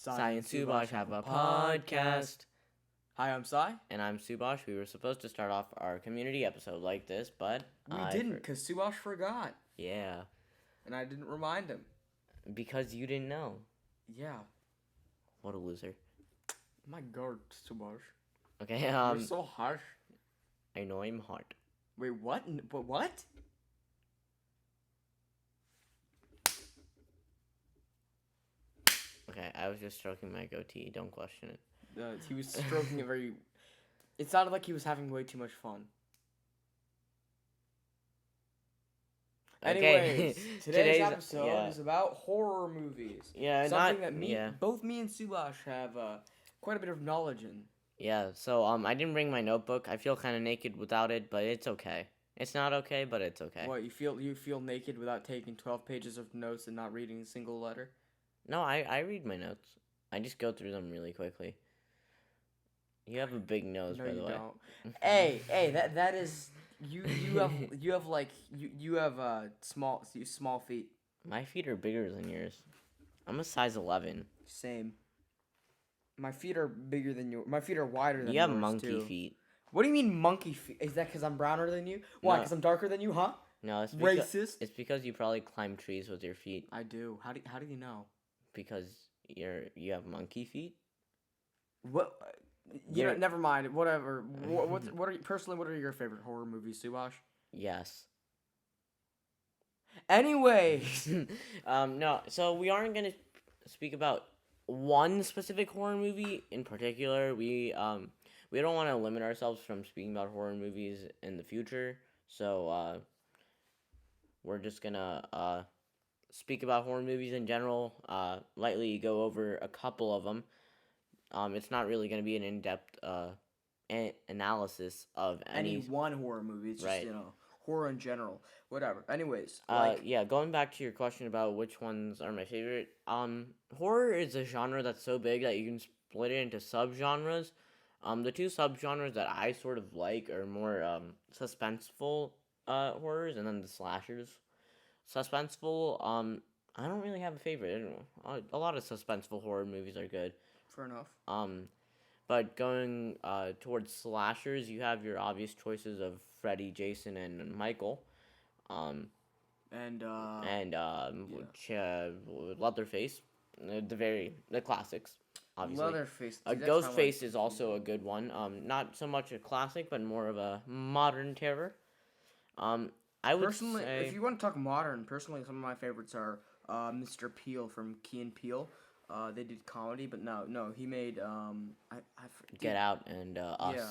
Sai and Subhash have a podcast. Hi, I'm Sai. And I'm Subhash. We were supposed to start off our community episode like this, but We didn't, because Subhash forgot. Yeah. And I didn't remind him. Because you didn't know. Yeah. What a loser. My God, Subhash. Okay, You're so harsh. I know I'm hard. Wait, what? But what? Okay, I was just stroking my goatee. Don't question it. He was stroking it very... It sounded like he was having way too much fun. Okay. Anyways, today's episode is about horror movies. Yeah, something that both me and Subhash have quite a bit of knowledge in. Yeah, so I didn't bring my notebook. I feel kind of naked without it, but it's okay. It's not okay, but it's okay. What, you feel naked without taking 12 pages of notes and not reading a single letter? No, I read my notes. I just go through them really quickly. You have a big nose, by the way. No, you don't. Hey, that is you have small feet. My feet are bigger than yours. I'm a size 11. Same. My feet are bigger than yours. My feet are wider than yours. You have monkey feet. What do you mean monkey feet? Is that because I'm browner than you? Why? Because I'm darker than you, huh? No, it's racist. It's because you probably climb trees with your feet. I do. How do you know? Because you have monkey feet. What? Never mind. Whatever. What are your favorite horror movies, Subhash? Yes. Anyways, no. So we aren't gonna speak about one specific horror movie in particular. We don't want to limit ourselves from speaking about horror movies in the future. So we're just gonna speak about horror movies in general. Lightly go over a couple of them. It's not really going to be an in-depth analysis of any one horror movie. It's just, horror in general. Whatever. Anyways. Going back to your question about which ones are my favorite. Horror is a genre that's so big that you can split it into subgenres. The two subgenres that I sort of like are more suspenseful horrors and then the slashers. Suspenseful, I don't really have a favorite. I don't know. A lot of suspenseful horror movies are good. Fair enough. But going towards slashers, you have your obvious choices of Freddy, Jason, and Michael. Leatherface, the classics, obviously. Leatherface. Ghostface is also a good one. Not so much a classic, but more of a modern terror. I would personally, say, if you want to talk modern, personally, some of my favorites are Mr. Peel from Key and Peele. They did comedy, but no, he made Get Out and Us. Yeah,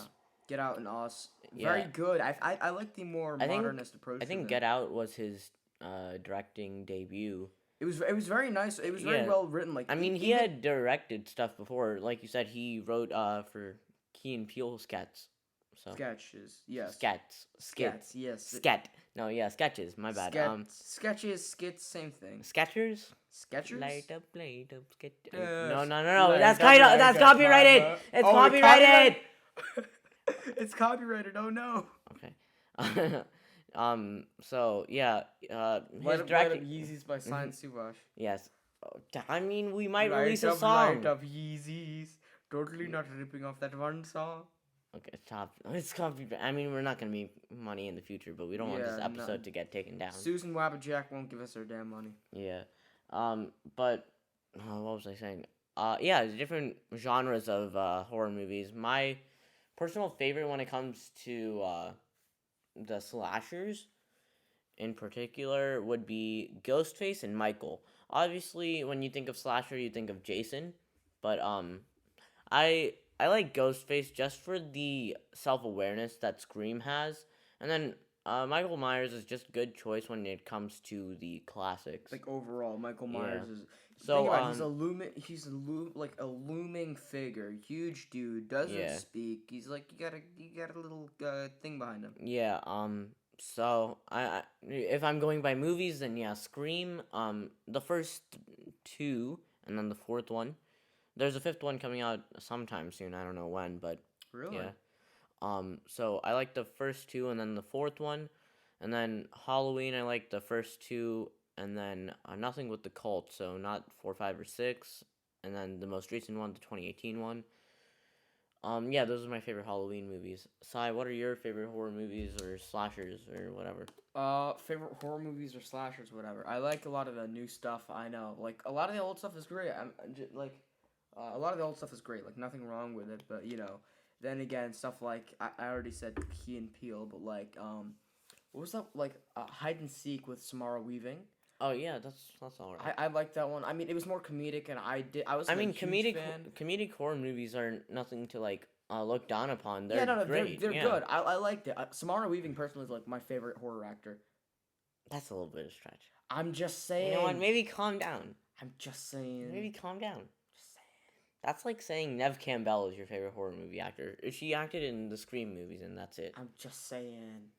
Get Out and Us. Very good. I like the more modernist approach. I think Get Out was his directing debut. It was very nice. It was very well written. He had directed stuff before. Like you said, he wrote for Key and Peele sketches. So. Sketches, yes. Skits, yes. Sketches. My bad. Sketches, skits, same thing. Sketchers. Light up, sketch. No. That's copyrighted. It's copyrighted. It's copyrighted. Oh no. Okay. So yeah. His directing. Light up Yeezys by Sai and Subhash. Yes. I mean, we might release a song. Light up Yeezys. Totally not ripping off that one song. Okay, stop. It's copyright. I mean, we're not gonna make money in the future, but we don't want this episode to get taken down. Susan Wabbajack won't give us her damn money. Yeah. But what was I saying? Different genres of horror movies. My personal favorite when it comes to the slashers, in particular, would be Ghostface and Michael. Obviously, when you think of slasher, you think of Jason, but I like Ghostface just for the self-awareness that Scream has. And then Michael Myers is just a good choice when it comes to the classics. Like overall, Michael Myers is... So he's a looming figure. Huge dude, doesn't speak. He's like, you got a little thing behind him. Yeah, so if I'm going by movies, then Scream, the first two, and then the fourth one. There's a fifth one coming out sometime soon. I don't know when, but really, yeah. So I like the first two, and then the fourth one, and then Halloween. I like the first two, and then nothing with the cult. So not 4, 5, or 6. and then the most recent one, the 2018 one. Yeah, those are my favorite Halloween movies. Sai, what are your favorite horror movies or slashers or whatever? Favorite horror movies or slashers, whatever. I like a lot of the new stuff. I know, like a lot of the old stuff is great. A lot of the old stuff is great. Like nothing wrong with it, but then again, stuff like I already said Key and Peele, but like what was that like Hide and Seek with Samara Weaving? Oh yeah, that's all right. I liked that one. I mean, it was more comedic, and I was. Comedic horror movies are nothing to like look down upon. They're great. They're good. I liked it. Samara Weaving personally is like my favorite horror actor. That's a little bit of a stretch. I'm just saying. You know what? Maybe calm down. I'm just saying. Maybe calm down. Just saying. That's like saying Neve Campbell is your favorite horror movie actor. She acted in the Scream movies, and that's it. I'm just saying.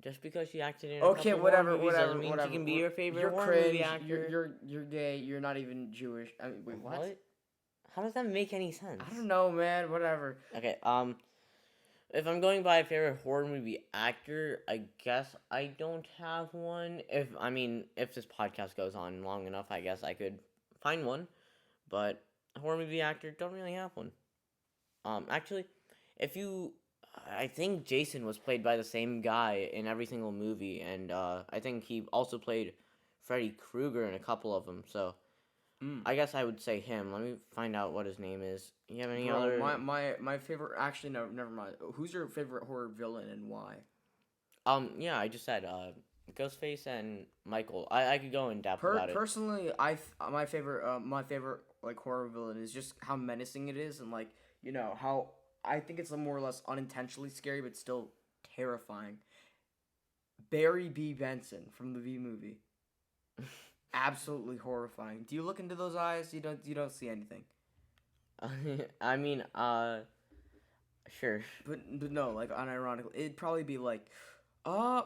Just because she acted in a couple whatever doesn't mean she can be your favorite horror movie actor. You're gay. You're not even Jewish. I mean, wait, what? How does that make any sense? I don't know, man. Whatever. Okay. If I'm going by favorite horror movie actor, I guess I don't have one. If this podcast goes on long enough, I guess I could find one. But horror movie actor, don't really have one. Actually, I think Jason was played by the same guy in every single movie, and I think he also played Freddy Krueger in a couple of them. So I guess I would say him. Let me find out what his name is. You have any other? My favorite. Actually, no, never mind. Who's your favorite horror villain and why? Yeah, I just said Ghostface and Michael. I could go in depth about it. Personally, my favorite like horror villain is just how menacing it is, and like how. I think it's more or less unintentionally scary, but still terrifying. Barry B. Benson from the V movie. Absolutely horrifying. Do you look into those eyes? You don't see anything. Sure. But no, like unironically, it'd probably be like, I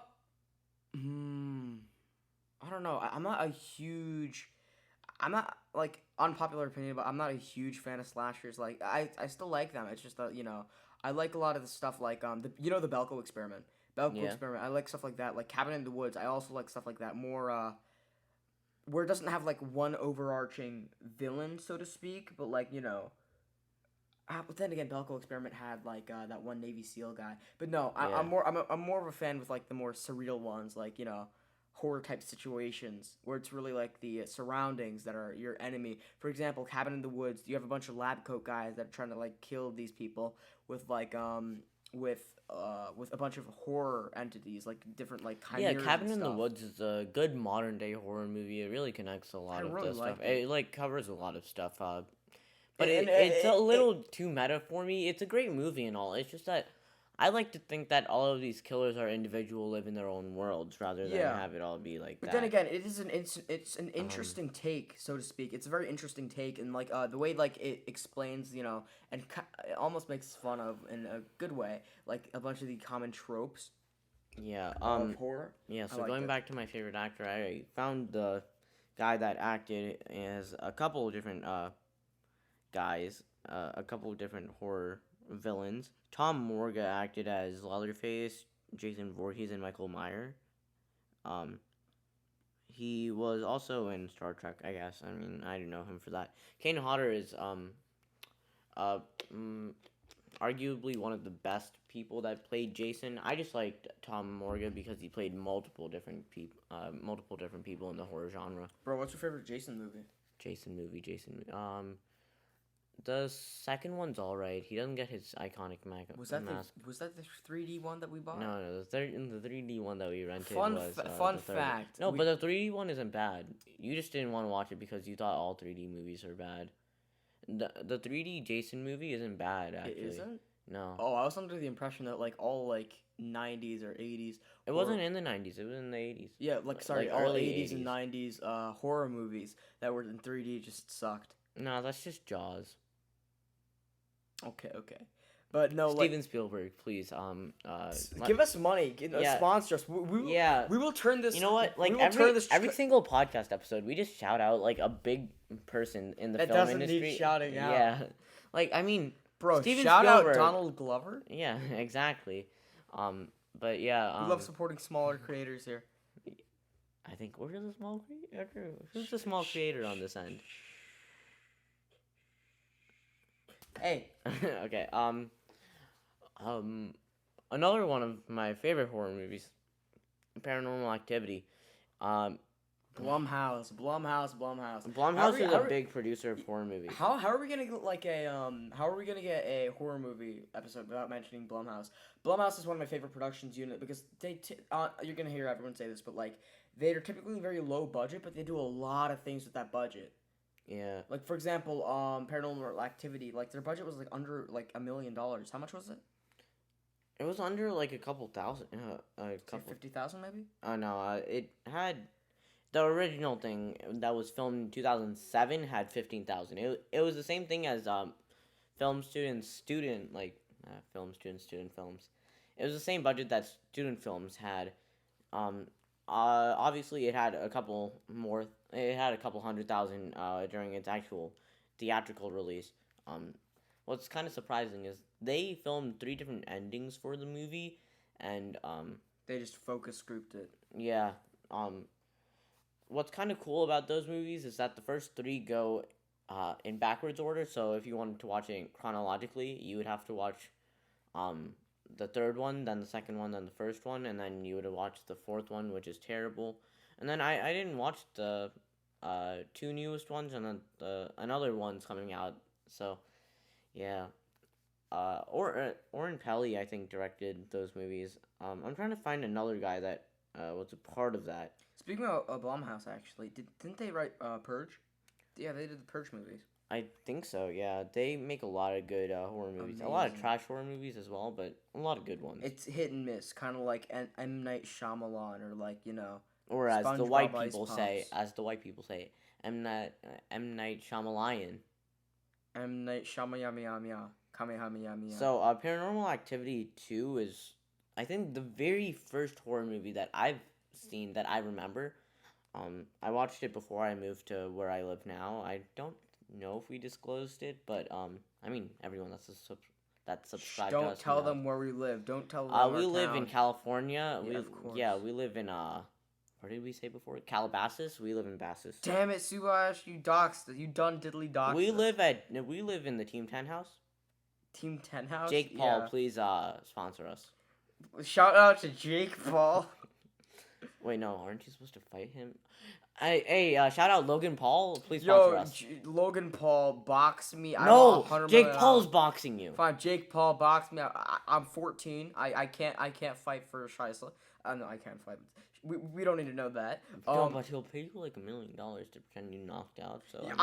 don't know. I'm not like unpopular opinion, but I'm not a huge fan of slashers. Like I still like them. It's just that I like a lot of the stuff like the Belko Experiment. Experiment. I like stuff like that. Like Cabin in the Woods. I also like stuff like that. More where it doesn't have like one overarching villain, so to speak, but like but then again, Belko Experiment had like that one Navy SEAL guy. But no, I'm more of a fan with like the more surreal ones, like horror type situations where it's really like the surroundings that are your enemy. For example, Cabin in the Woods, you have a bunch of lab coat guys that are trying to like kill these people with like with a bunch of horror entities, like different like chimeras. Yeah, Cabin in the Woods is a good modern day horror movie. It really connects a lot of this stuff. It like covers a lot of stuff. But it's a little too meta for me. It's a great movie and all. It's just that I like to think that all of these killers are individual, live in their own worlds, rather than have it all be like that. But then again, it's an interesting take, so to speak. It's a very interesting take, and like the way like it explains, and it almost makes fun of in a good way, like a bunch of the common tropes. Yeah. Of horror. Yeah. So going back to my favorite actor, I found the guy that acted as a couple of different guys, a couple of different horror villains. Tom Morga acted as Leatherface, Jason Voorhees, and Michael Myers. He was also in Star Trek, I guess. I mean, I didn't know him for that. Kane Hodder is arguably one of the best people that played Jason. I just liked Tom Morga because he played multiple different people in the horror genre. Bro, what's your favorite Jason movie? Jason movie. The second one's alright. He doesn't get his iconic mask. Was that the 3D one that we bought? No, the 3D one that we rented fun fact. No, but the 3D one isn't bad. You just didn't want to watch it because you thought all 3D movies are bad. The 3D Jason movie isn't bad, actually. It isn't? No. Oh, I was under the impression that like all like 90s or 80s. It wasn't in the 90s. It was in the 80s. Yeah, all 80s and 90s horror movies that were in 3D just sucked. No, that's just Jaws. Okay. But no, Steven Spielberg, please, give us money, sponsor us. We will turn this. You know what? Like every single podcast episode, we just shout out like a big person in the film industry. That doesn't need shouting out. Yeah, like I mean, bro, Steven shout Spielberg, out Donald Glover. Yeah, exactly. But yeah, we love supporting smaller creators here. I think we're the small creator. Who's the small creator on this end? Hey, Okay. Um, Another one of my favorite horror movies, Paranormal Activity. Um, Blumhouse. Blumhouse is a big producer of horror movies. How are we gonna get like a how are we gonna get a horror movie episode without mentioning Blumhouse? Blumhouse is one of my favorite productions unit because you're gonna hear everyone say this, but like they're typically very low budget, but they do a lot of things with that budget. Yeah. Like for example, Paranormal Activity, like their budget was like under like $1 million. How much was it? It was under like a couple thousand, a Say couple. 50,000 maybe. No, it had the original thing that was filmed in 2007 had 15,000. It was the same thing as film student films. It was the same budget that student films had. Um, Obviously it had a couple more. It had a couple 100,000 during its actual theatrical release. What's kind of surprising is they filmed 3 different endings for the movie, and They just focus grouped it. yeah. What's kind of cool about those movies is that the first 3 go in backwards order. So if you wanted to watch it chronologically, you would have to watch the third one, then the second one, then the first one, and then you would have watched the fourth one, which is terrible. And then I didn't watch the 2 newest ones, and then another one's coming out. So yeah. Oren Peli, I think, directed those movies. I'm trying to find another guy that was a part of that. Speaking of Blumhouse, actually, didn't they write Purge? Yeah, they did the Purge movies. I think so, yeah. They make a lot of good horror movies. Amazing. A lot of trash horror movies as well, but a lot of good ones. It's hit and miss, kind of like M. Night Shyamalan, or like, you know... Or as the SpongeBob white Ice people say, M. Night Shyamalan. M. Night Shyamalan. Kamehameha. So, Paranormal Activity 2 is, I think, the very first horror movie that I've seen that I remember. I watched it before I moved to where I live now. I don't know if we disclosed it, but I mean, everyone that's subscribed to us. Don't tell them where we live. Don't tell them we live in California. Yeah, of course. Yeah, we live in where did we say before? Calabasas. We live in Basas. Damn it, Subhash! You doxed. You done diddly doxed. We live in the Team 10 house. Team 10 house. Jake Paul, please sponsor us. Shout out to Jake Paul. Wait, no, aren't you supposed to fight him? Hey, shout out Logan Paul. Please sponsor us. Logan Paul, box me. No, Jake Paul's boxing you. Fine, Jake Paul, box me. I'm 14. I can't fight for Scheisler. No, I can't fight. We don't need to know that. No, but he'll pay you like $1 million to pretend you knocked out. So yeah,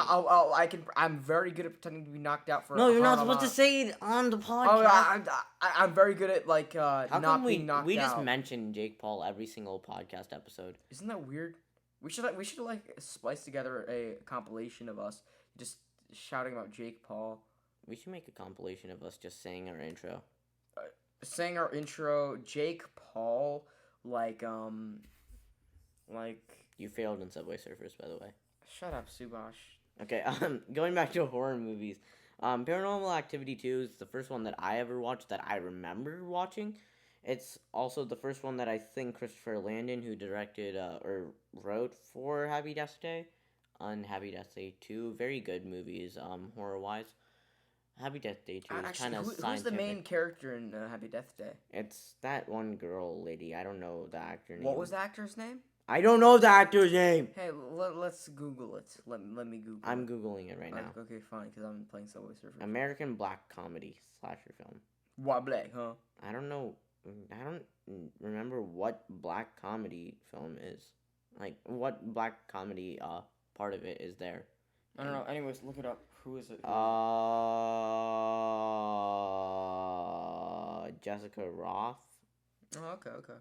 I'm very good at pretending to be knocked out for. No, you're not supposed to say it on the podcast. I'm very good at like not being knocked out. We just mention Jake Paul every single podcast episode. Isn't that weird? We should like splice together a compilation of us just shouting about Jake Paul. We should make a compilation of us just saying our intro. Saying our intro, Jake Paul, like. You failed in Subway Surfers, by the way. Shut up, Subhash. Okay, going back to horror movies. Paranormal Activity 2 is the first one that I ever watched that I remember watching. It's also the first one that I think Christopher Landon, who directed or wrote for Happy Death Day, on Happy Death Day 2. Very good movies, horror-wise. Happy Death Day 2 is kind of scientific. Who's the main character in Happy Death Day? It's that one girl lady. I don't know the actor name. What was the actor's name? I don't know the actor's name. Hey, let's Google it. Let me Google it. I'm Googling it right now. Okay, fine, because I'm playing Subway Surfers. American black comedy slasher film. What black, huh? I don't know. I don't remember what black comedy film is. Like, what black comedy part of it is there. I don't know. Anyways, look it up. Who is it? Jessica Roth. Oh, okay.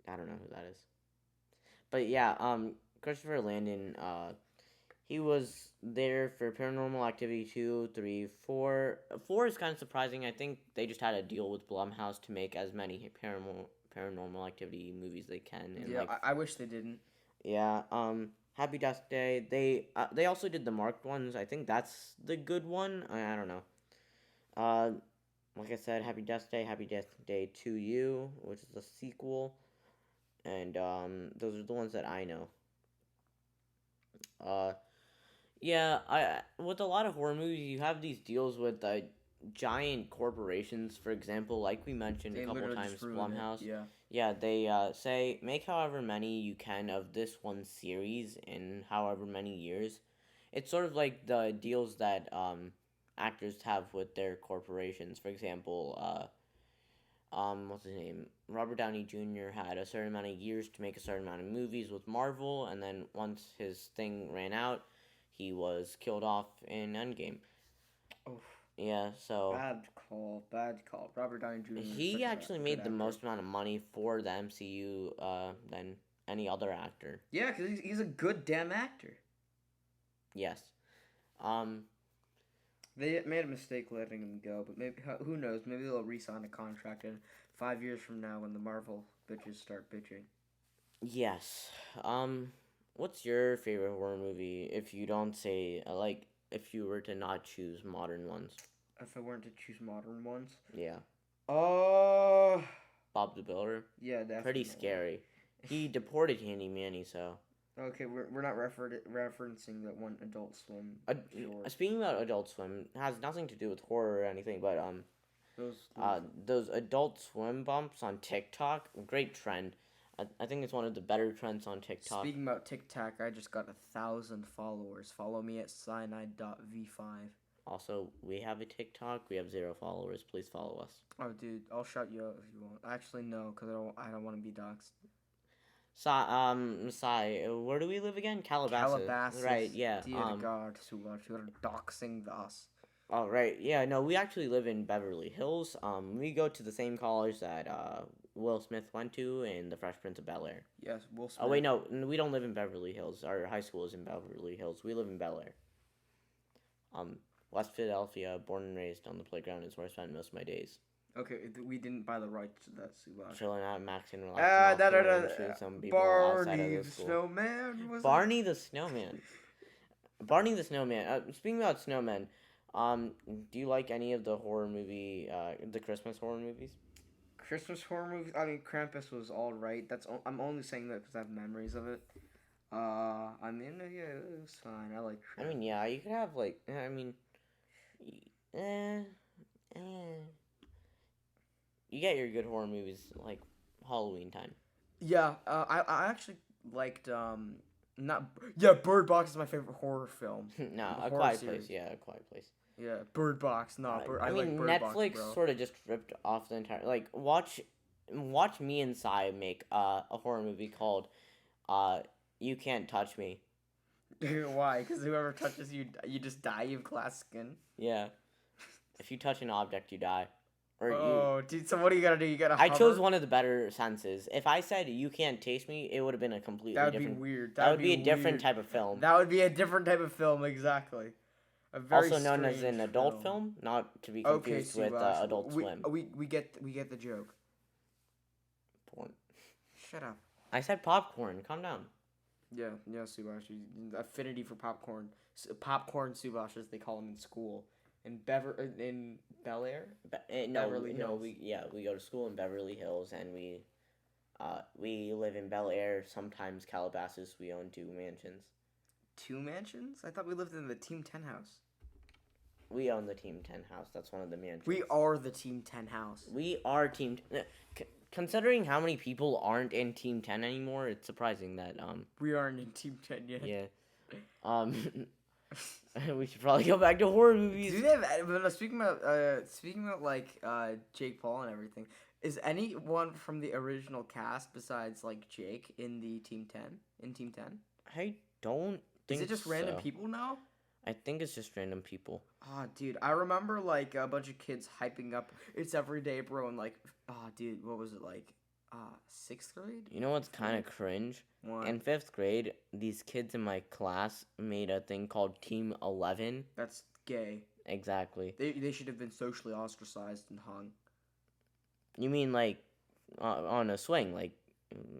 I don't know who that is. But yeah, Christopher Landon, he was there for Paranormal Activity 2, 3, 4. 4 is kind of surprising. I think they just had a deal with Blumhouse to make as many Paranormal Activity movies they can. And yeah, I wish they didn't. Yeah, Happy Death Day. They also did the marked ones. I think that's the good one. I don't know. Like I said, Happy Death Day 2U, which is the sequel. And those are the ones that I know. Yeah, with a lot of horror movies, you have these deals with giant corporations, for example, like we mentioned They a couple literally times, just ruin it. Blumhouse. Yeah. Yeah, they say make however many you can of this one series in however many years. It's sort of like the deals that actors have with their corporations. For example, what's his name? Robert Downey Jr. had a certain amount of years to make a certain amount of movies with Marvel, and then once his thing ran out, he was killed off in Endgame. Oh. Yeah, so Bad call. Bad call. Robert Downey Jr. is he such a actually good made the actor. most amount of money for the MCU than any other actor. Yeah, because he's a good damn actor. Yes. They made a mistake letting him go, but maybe who knows? Maybe they'll re-sign a contract in 5 years from now when the Marvel bitches start bitching. Yes. What's your favorite horror movie? If you don't say like, if you were to not choose modern ones. If I weren't to choose modern ones, Yeah. oh, Bob the Builder. yeah, definitely. Pretty scary. He deported Handy Manny, so. Okay, we're not referencing that one Adult Swim. Speaking about Adult Swim, it has nothing to do with horror or anything, but those Adult Swim bumps on TikTok, great trend. I think it's one of the better trends on TikTok. Speaking about TikTok, I just got 1,000 followers. Follow me at cyanide.v5. Also, we have a TikTok. We have 0 followers. Please follow us. Oh, dude, I'll shout you out if you want. Actually, no, because I don't want to be doxxed. Sai, where do we live again? Calabasas. Right, yeah. Dear God, Subhash, you're doxing us. Oh, right, yeah, no, we actually live in Beverly Hills. We go to the same college that, Will Smith went to in The Fresh Prince of Bel-Air. Yes, Will Smith. Oh, wait, no, we don't live in Beverly Hills. Our high school is in Beverly Hills. We live in Bel-Air. West Philadelphia, born and raised on the playground is where I spent most of my days. Okay, we didn't buy the rights to that, Subhash. Chilling out, maxing, relaxing, some people outside Barney of the the school. Snowman was Barney the Snowman. Barney the Snowman. Speaking about snowmen, do you like any of the horror movie, the Christmas horror movies? Christmas horror movies? I mean, Krampus was all right. I'm only saying that because I have memories of it. I mean, yeah, it was fine. I like Krampus. I mean, yeah, you could have like, you get your good horror movies like Halloween time. Yeah, I actually liked Bird Box is my favorite horror film. No, A Quiet Place. Yeah, A Quiet Place. Yeah, Bird Box. No, I mean, like Bird Netflix Box, sort of just ripped off the entire. Like, watch me and Sai make a horror movie called You Can't Touch Me. Why? Because whoever touches you, you just die. You have glass skin. Yeah. If you touch an object, you die. Dude, so what do you gotta do? You gotta I hover? chose one of the better senses. If I said you can't taste me, it would have been a completely That would different. be weird. That would be a different type of film. That would be a different type of film, exactly. Also known as an adult film, not to be confused with Adult Swim. We get the joke. Porn. Shut up. I said popcorn. Calm down. Yeah, Subhash. Affinity for popcorn. Popcorn Subhash, as they call him in school. In Bel-Air? Beverly Hills. We go to school in Beverly Hills, and we live in Bel-Air. Sometimes Calabasas. We own 2 mansions. 2 mansions? I thought we lived in the Team 10 house. We own the Team 10 house. That's one of the mansions. We are the Team 10 house. We are Team. Considering how many people aren't in Team 10 anymore, it's surprising that we aren't in Team 10 yet. Yeah. We should probably go back to horror movies. Do they have, speaking about like Jake Paul and everything, is anyone from the original cast besides like Jake in the Team 10? In Team 10? I don't think so. Is it just random people now? I think it's just random people. Oh, dude, I remember like a bunch of kids hyping up It's Everyday Bro and like, oh, dude, what was it like? 6th grade? You know what's kind of cringe? What? In 5th grade, these kids in my class made a thing called Team 11. That's gay. Exactly. They should have been socially ostracized and hung. You mean like on a swing, like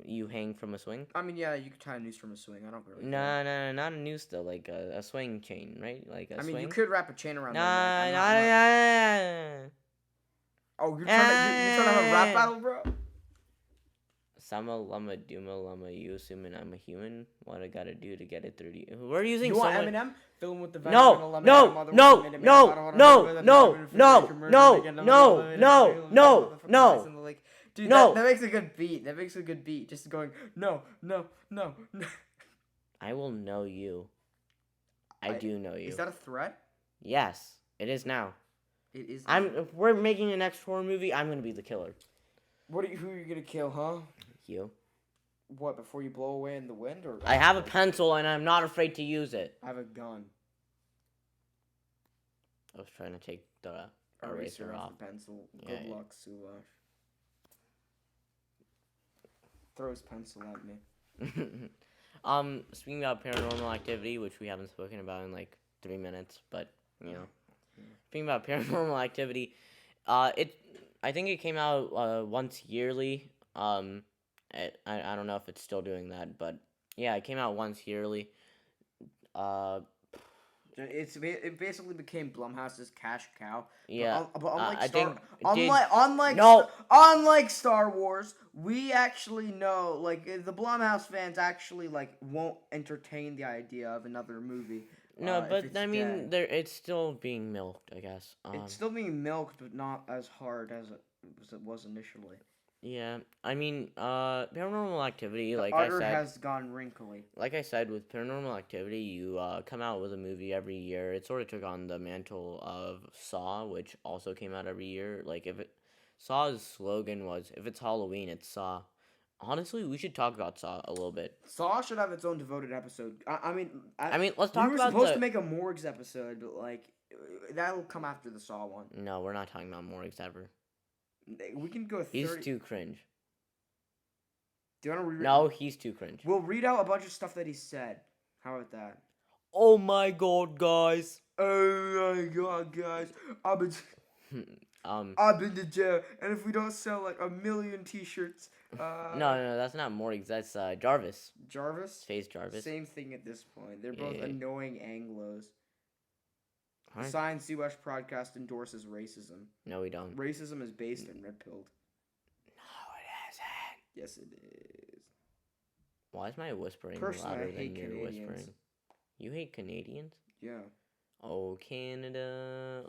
you hang from a swing? I mean, yeah, you could tie a noose from a swing. I don't really. No, not a noose though. Like a swing chain, right? Like a swing. I mean, you could wrap a chain around. Nah. Oh, you're trying to have a rap battle, bro? Sama Lama Duma Lama, you assuming I'm a human? What I gotta do to get it through to you? We're using You want so much. Eminem? Fill him with the No, no, no, no, no, no, no, no, no, no, no, no, Like, dude, no. that makes a good beat. That makes a good beat. Just going, no, no, no, no. I will know you. I do know you. Is that a threat? Yes, it is now. It is. Now. If we're making a next horror movie, I'm gonna be the killer. Who are you gonna kill, huh? You. What, before you blow away in the wind, or? I have a pencil and I'm not afraid to use it. I have a gun. I was trying to take the eraser off. The pencil. Yeah, Good luck, Subhash. Throw his pencil at me. Speaking about Paranormal Activity, which we haven't spoken about in like 3 minutes, but you know, speaking about Paranormal Activity, I think it came out once yearly. I don't know if it's still doing that, but yeah, it came out once yearly. It basically became Blumhouse's cash cow. Yeah, but No. unlike Star Wars, we actually know, like, the Blumhouse fans actually like won't entertain the idea of another movie. No, but I mean, it's still being milked, I guess. It's still being milked, but not as hard as it was initially. Yeah, I mean, Paranormal Activity, The like udder I said, has gone wrinkly. like I said, with Paranormal Activity, you come out with a movie every year. It sort of took on the mantle of Saw, which also came out every year. Like Saw's slogan was, "If it's Halloween, it's Saw." Honestly, we should talk about Saw a little bit. Saw should have its own devoted episode. I mean, let's talk about. We were supposed to make a Morgues episode, but like that'll come after the Saw one. No, we're not talking about Morgues ever. We can go 30... He's too cringe. Do you want to read? No, he's too cringe. We'll read out a bunch of stuff that he said. How about that? Oh my god, guys. Oh my god, guys. I've been to jail, and if we don't sell like 1 million T-shirts, No, that's not Morgues. That's Jarvis. Jarvis. Face Jarvis. Same thing at this point. They're both Yeah. annoying Anglos. Right. Signed, Subhash podcast endorses racism. No, we don't. Racism is based in red pilled. No, it isn't. Yes, it is. Why is my whispering Personally, louder I hate than your Canadians. whispering? You hate Canadians? Yeah. Oh Canada,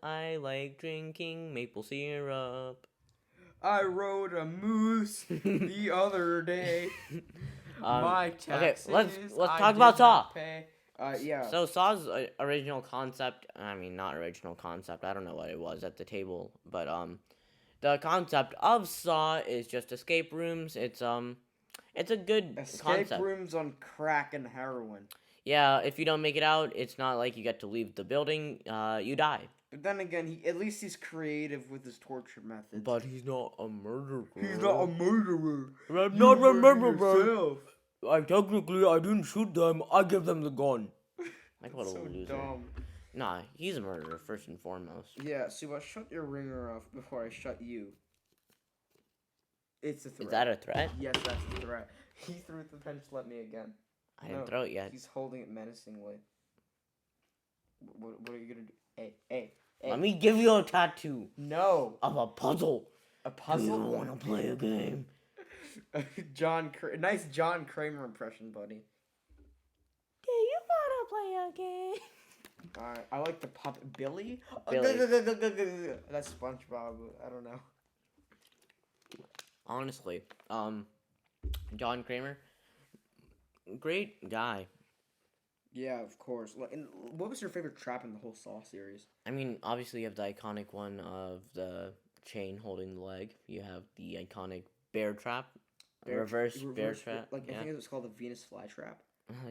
I like drinking maple syrup. I rode a moose the other day. My taxes. Okay, let's talk about Saw. Yeah. So Saw's original concept, I mean not original concept, I don't know what it was at the table, but the concept of Saw is just escape rooms. It's a good Escape concept. rooms on crack and heroin. Yeah, if you don't make it out, it's not like you get to leave the building, you die. But then again, at least he's creative with his torture methods. But he's not a murderer. He's not a murderer. I'm not a murderer. I didn't shoot them. I give them the gun. Like what a so loser. Dumb. Nah, he's a murderer first and foremost. Yeah, Subhash, shut your ringer off before I shut you. It's a threat. Is that a threat? Yes, that's a threat. He threw the pencil at me again. I didn't throw it yet. He's holding it menacingly. What are you gonna do? Hey. Let me give you a tattoo. No. Of a puzzle. A puzzle? Do you want to play a game? Nice John Kramer impression, buddy. Do you want to play a game? Alright, I like the puppet. Billy? Billy. That's SpongeBob. I don't know. Honestly, John Kramer, great guy. Yeah, of course. And what was your favorite trap in the whole Saw series? I mean, obviously you have the iconic one of the chain holding the leg. You have the iconic bear trap, reverse bear trap. Like, I think it was called the Venus flytrap.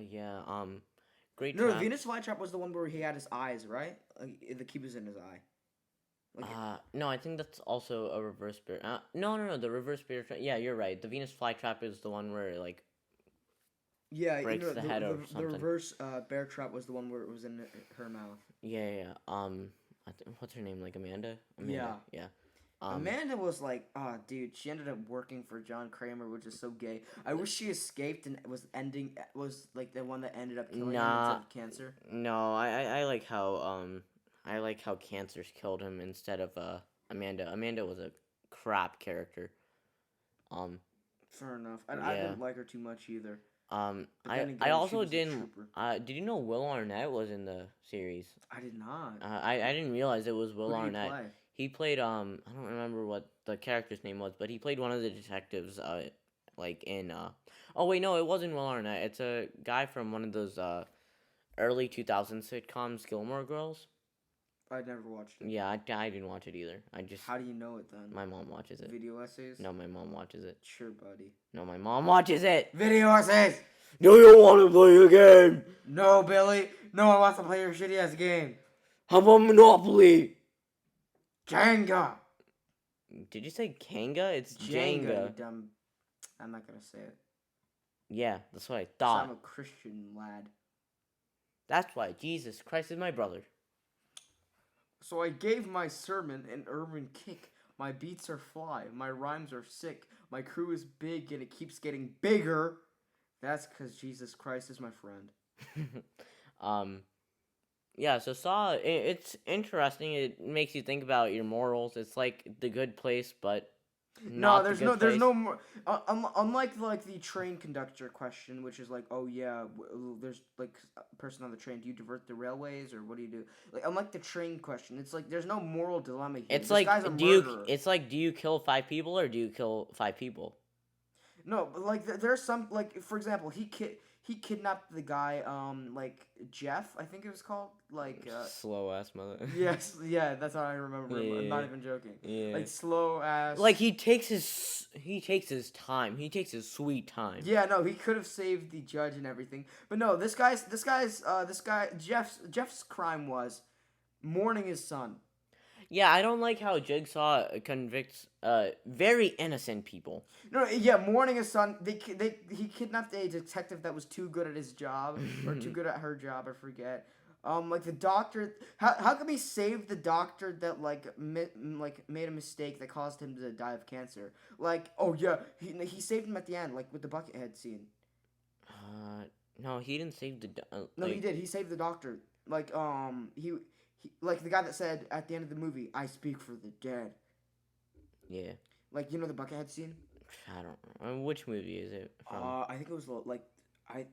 Yeah. Great. No, trap. the Venus flytrap was the one where he had his eyes, right? Like, the key was in his eye. Like, no, I think that's also a reverse bear. No, the reverse bear trap. Yeah, you're right. The Venus flytrap is the one where like. Yeah, breaks the head or something. The reverse bear trap was the one where it was in her mouth. Yeah. What's her name? Like Amanda? Yeah. Amanda was like, dude, she ended up working for John Kramer, which is so gay. I wish she escaped and was like the one that ended up killing him instead of cancer. No, I like how cancers killed him instead of Amanda. Amanda was a crap character. Fair enough. And I Yeah. didn't like her too much either. But I then again, I she also was a didn't. trooper. Did you know Will Arnett was in the series? I did not. I didn't realize it was Will Who did he Arnett. play? He played I don't remember what the character's name was, but he played one of the detectives like in oh wait, no, it wasn't Will Arnett. It's a guy from one of those early 2000s sitcoms, Gilmore Girls. I never watched it. Yeah, I didn't watch it either. I just How do you know it then? my mom watches it. Video essays? No, my mom watches it. Sure, buddy. No, my mom watches it. Video essays! Do you want to play a game? No, Billy. No one wants to play your shitty ass game. How about Monopoly? Jenga! Did you say Kanga? It's Jenga, Jenga. you dumb. I'm not gonna say it. Yeah, that's what I 'Cause thought. I'm a Christian lad. That's why Jesus Christ is my brother. So I gave my sermon an urban kick. My beats are fly. My rhymes are sick. My crew is big and it keeps getting bigger. That's because Jesus Christ is my friend. Yeah, so Saw, it's interesting. It makes you think about your morals. It's like The Good Place, but No, not there's the no, good there's place. no more. Unlike like the train conductor question, which is like, oh yeah, there's like a person on the train. Do you divert the railways or what do you do? Like, unlike the train question, it's like there's no moral dilemma here. It's This like guy's a do you? murderer. It's like do you kill 5 people or do you kill 5 people? No, but like there's some like for example, he kidnapped the guy like Jeff, I think it was called like Slow ass mother. yes, yeah, that's how I remember him. I'm not Yeah. even joking. Yeah. Like slow ass. Like he takes his time. He takes his sweet time. Yeah, no, he could have saved the judge and everything. But no, this guy Jeff's crime was mourning his son. Yeah, I don't like how Jigsaw convicts very innocent people. No, yeah, mourning his son. He kidnapped a detective that was too good at his job or too good at her job. I forget. Like the doctor. How come he saved the doctor that made a mistake that caused him to die of cancer? Like, oh yeah, he saved him at the end, like with the bucket head scene. No, he didn't save the. No, he did. He saved the doctor. Like, he like the guy that said at the end of the movie, "I speak for the dead." Yeah. Like, you know the buckethead scene? I don't know. Which movie is it from? I think it was like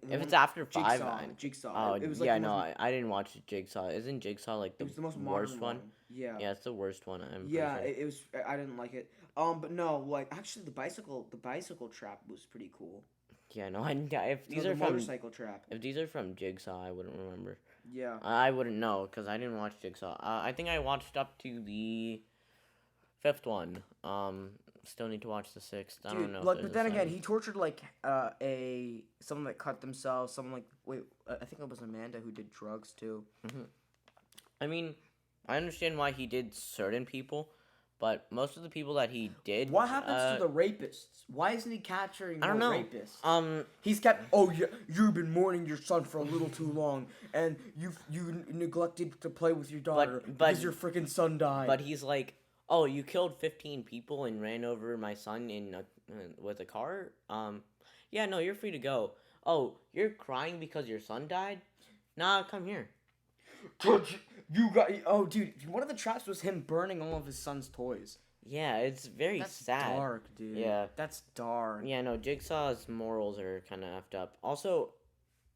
If it's after 5, Jigsaw. Oh, It was like yeah, the no, most, I didn't watch Jigsaw. Isn't Jigsaw like it the was the most worst modern one? Yeah. Yeah, it's the worst one. I'm Yeah, pretty sure. it was. I didn't like it. But no, like actually, the bicycle trap was pretty cool. Yeah, no, if these No, are the from motorcycle trap. if these are from Jigsaw, I wouldn't remember. Yeah. I wouldn't know because I didn't watch Jigsaw. I think I watched up to the 5th one. Still need to watch the 6th. I don't know. Like, if but there's then a again, 7th. he tortured like someone that cut themselves. Someone like I think it was Amanda who did drugs too. I mean, I understand why he did certain people, but most of the people that he did. What happens to the rapists? Why isn't he capturing I don't more know. rapists? He's kept. Oh, yeah, you've been mourning your son for a little too long, and you neglected to play with your daughter because your freaking son died. But he's like, oh, you killed 15 people and ran over my son with a car. Yeah, no, you're free to go. Oh, you're crying because your son died? Nah, come here. You got. Oh, dude, one of the traps was him burning all of his son's toys. Yeah, it's very That's sad. dark, dude. Yeah. That's dark. Yeah, no, Jigsaw's morals are kind of effed up. Also,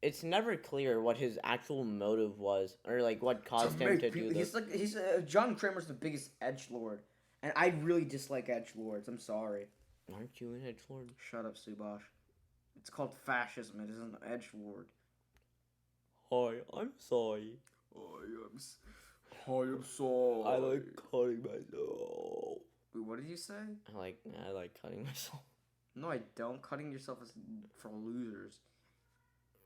it's never clear what his actual motive was, or like what caused him to do this. He's John Kramer's the biggest edgelord, and I really dislike edgelords. I'm sorry. Aren't you an edgelord? Shut up, Subhash. It's called fascism. It isn't edgelord. Hi, I'm sorry. I am sorry. I like cutting myself. Wait, what did you say? I like cutting myself. No, I don't. Cutting yourself is for losers.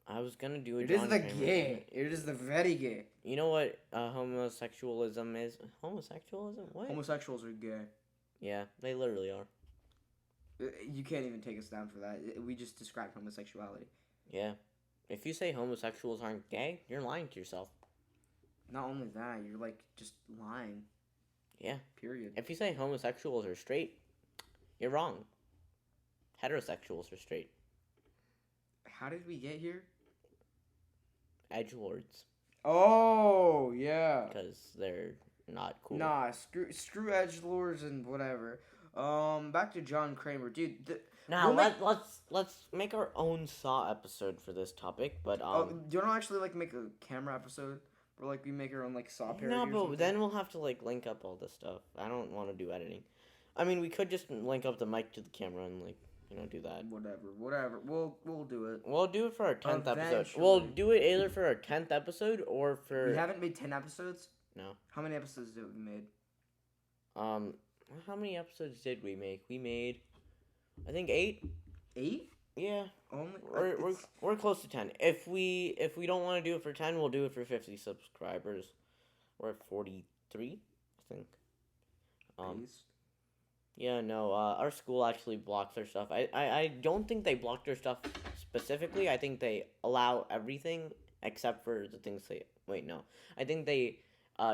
I was gonna do a It is John the Kramer. gay. It is the very gay. You know what homosexualism is? Homosexualism? What? Homosexuals are gay. Yeah, they literally are. You can't even take us down for that. We just described homosexuality. Yeah. If you say homosexuals aren't gay, you're lying to yourself. Not only that, you're like just lying. Yeah. Period. If you say homosexuals are straight, you're wrong. Heterosexuals are straight. How did we get here? Edgelords. Oh, yeah. Because they're not cool. Nah, screw edgelords and whatever. Back to John Kramer, dude. Now we'll make- let's make our own Saw episode for this topic, but do you want to actually like make a camera episode where like we make our own like Saw parody? no, or but something? then we'll have to like link up all this stuff. I don't want to do editing. I mean, we could just link up the mic to the camera and like do that. Whatever. We'll do it. We'll do it for our 10th episode. Eventually. We'll do it either for our 10th episode or for. We haven't made 10 episodes. No. How many episodes have we made? How many episodes did we make? We made, I think 8. 8? Yeah. Only. We're close to 10. If we don't want to do it for 10, we'll do it for 50 subscribers. We're at 43, I think. Yeah, no. Our school actually blocks their stuff. I don't think they block their stuff specifically. I think they allow everything except for the things they. Wait, no. I think they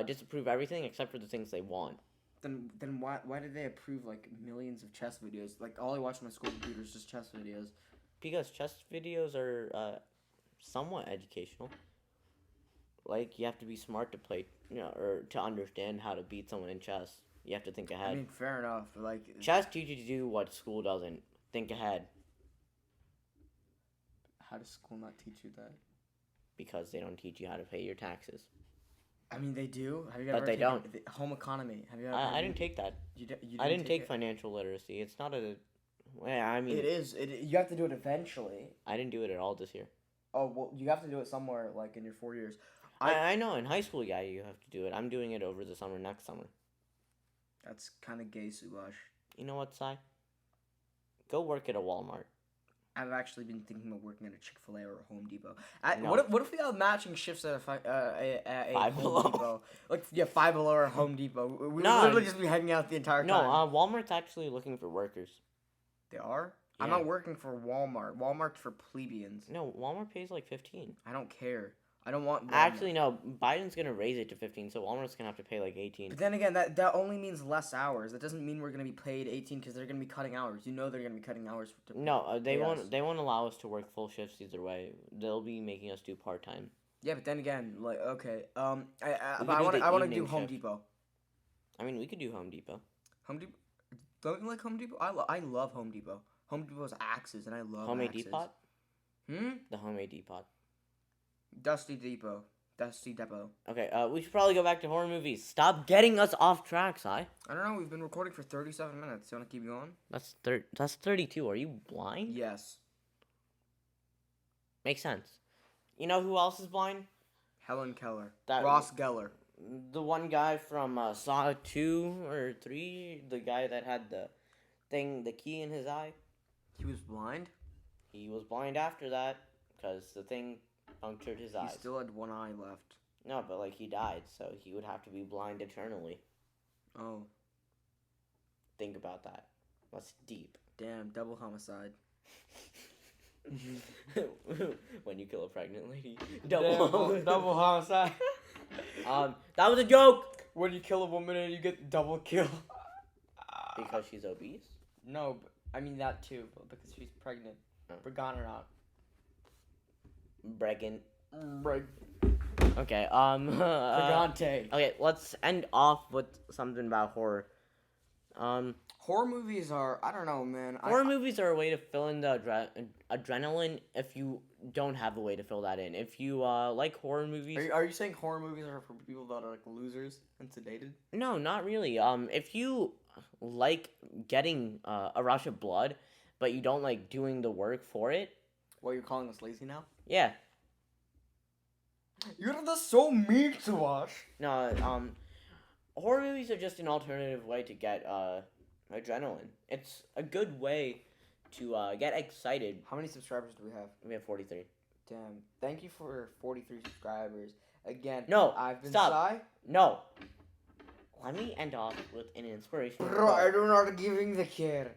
disapprove everything except for the things they want. Then why did they approve like millions of chess videos? Like all I watch on my school computer is just chess videos. Because chess videos are somewhat educational. Like you have to be smart to play, or to understand how to beat someone in chess. You have to think ahead. I mean, fair enough. But like chess teaches you to do what school doesn't. Think ahead. How does school not teach you that? Because they don't teach you how to pay your taxes. I mean, they do. Have you But ever they don't. Home economy. Have you ever? I didn't take that. You I didn't take it? financial literacy. It's not a. Well, I mean. It is. You have to do it eventually. I didn't do it at all this year. Oh well, you have to do it somewhere like in your 4 years. I know in high school, yeah, you have to do it. I'm doing it over the summer next summer. That's kind of gay, Subhash. You know what, Si? Go work at a Walmart. I've actually been thinking of working at a Chick-fil-A or a Home Depot. No. What if we have matching shifts at a Five Home Below. Depot? Like Five Below or Home Depot. We No. literally just be hanging out the entire No, time. Walmart's actually looking for workers. They are. Yeah. I'm not working for Walmart. Walmart's for plebeians. No, Walmart pays like 15. I don't care. I don't want Walmart. Actually, no. Biden's gonna raise it to 15, so Walmart's gonna have to pay like 18. But then again, that only means less hours. That doesn't mean we're gonna be paid 18 because they're gonna be cutting hours. You know they're gonna be cutting hours. No, they pay won't. us. They won't allow us to work full shifts either way. They'll be making us do part time. Yeah, but then again, like okay, We but could I do want the to do evening Home shift. Depot. I mean, we could do Home Depot. Home Depot. Don't you like Home Depot? I love Home Depot. Home Depot's axes, and I love Homemade axes. Depot. Hmm. The homemade Depot. Dusty Depot. Dusty Depot. Okay. We should probably go back to horror movies. Stop getting us off track, Si. I don't know. We've been recording for 37 minutes. You want to keep going? That's 32. Are you blind? Yes. Makes sense. You know who else is blind? Helen Keller. That- Ross Geller. The one guy from Saw 2 or 3, the guy that had the key in his eye. He was blind. He was blind after that because the thing punctured his He eyes. still had one eye left. No, but like he died, so he would have to be blind eternally. Oh, Think about that. That's deep. damn! Double homicide. When you kill a pregnant lady. double homicide. That was a joke. When you kill a woman and you get double kill. Because she's obese. No, but, I mean that too, but because she's pregnant. Oh. Bregan or not. Bregan. Breg. Okay. Brigante. Okay, let's end off with something about horror. Horror movies are, I don't know, man. Horror movies are a way to fill in the adrenaline if you don't have a way to fill that in. If you like horror movies, Are you saying horror movies are for people that are like losers and sedated? no, not really. If you like getting a rush of blood, but you don't like doing the work for it, What, you're calling us lazy now? yeah, You're just so mean to watch. no. Horror movies are just an alternative way to get adrenaline. It's a good way to get excited. How many subscribers do we have? We have 43. Damn. Thank you for 43 subscribers. Again, No, I've been stop. Sai. No. Let me end off with an inspirational Bro, I quote. do not giving the care.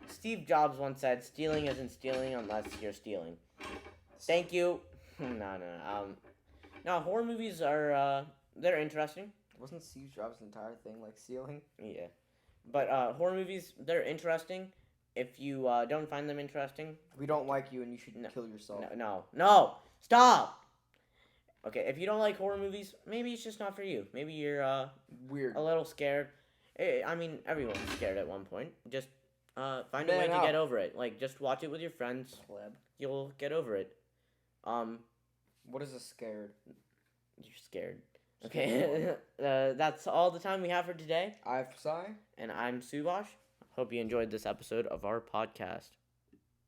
Steve Jobs once said, "Stealing isn't stealing unless you're stealing." Thank you. No. No, horror movies are they're interesting. Wasn't Steve Jobs' entire thing like stealing? Yeah, but horror movies they're interesting. If you don't find them interesting, We don't like you and you should No. kill yourself. no, stop. Okay, if you don't like horror movies, maybe it's just not for you. Maybe you're Weird. a little scared. I mean, everyone's scared at one point. Just find a Man way to up. get over it. Like, just watch it with your friends. Pleb. You'll get over it. What is a scared? You're scared. Okay, that's all the time we have for today. I'm Psy. And I'm Subhash. Hope you enjoyed this episode of our podcast.